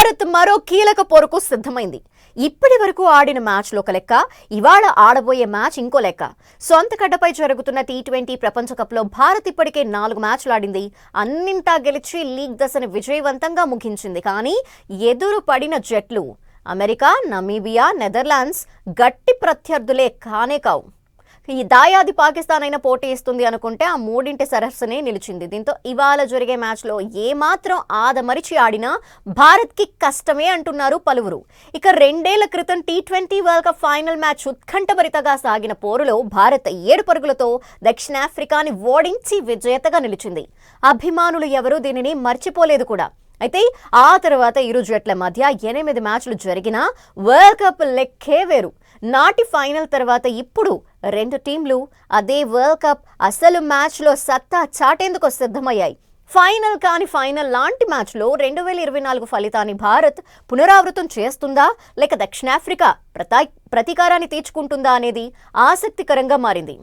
భారత్ మరో కీలక పోరుకు సిద్ధమైంది. ఇప్పటి వరకు ఆడిన మ్యాచ్లో ఒక లెక్క, ఇవాళ ఆడబోయే మ్యాచ్ ఇంకో లెక్క. సొంత గడ్డపై జరుగుతున్న టీ20 ప్రపంచ కప్లో భారత్ ఇప్పటికే 4 మ్యాచ్లు ఆడింది. అన్నింటా గెలిచి లీగ్ దశను విజయవంతంగా ముగించింది. కానీ ఎదురు పడిన జట్లు అమెరికా, నమీబియా, నెదర్లాండ్స్ గట్టి ప్రత్యర్థులే కానే కావు. ఈ దాయాది పాకిస్తాన్ అయినా పోటీ ఇస్తుంది అనుకుంటే ఆ మూడింటి సరస్సునే నిలిచింది. దీంతో ఇవాళ జరిగే మ్యాచ్లో ఏమాత్రం ఆదమరిచి ఆడినా భారత్కి కష్టమే అంటున్నారు పలువురు. ఇక 2 ఏళ్ల క్రితం T20 world cup final match ఉత్కంఠభరితంగా సాగిన పోరులో భారత్ 7 పరుగులతో దక్షిణాఫ్రికాని ఓడించి విజేతగా నిలిచింది. అభిమానులు ఎవరూ దీనిని మర్చిపోలేదు కూడా. అయితే ఆ తర్వాత ఇరు జట్ల మధ్య 8 మ్యాచ్లు జరిగినా వరల్డ్ కప్ లెక్కే వేరు. నాటి ఫైనల్ తర్వాత ఇప్పుడు 2 టీంలు అదే వరల్డ్ కప్ అసలు మ్యాచ్లో సత్తా చాటేందుకు సిద్ధమయ్యాయి. ఫైనల్ కాని ఫైనల్ లాంటి మ్యాచ్లో 2024 ఫలితాన్ని భారత్ పునరావృతం చేస్తుందా, లేక దక్షిణాఫ్రికా ప్రతీకారాన్ని తీర్చుకుంటుందా అనేది ఆసక్తికరంగా మారింది.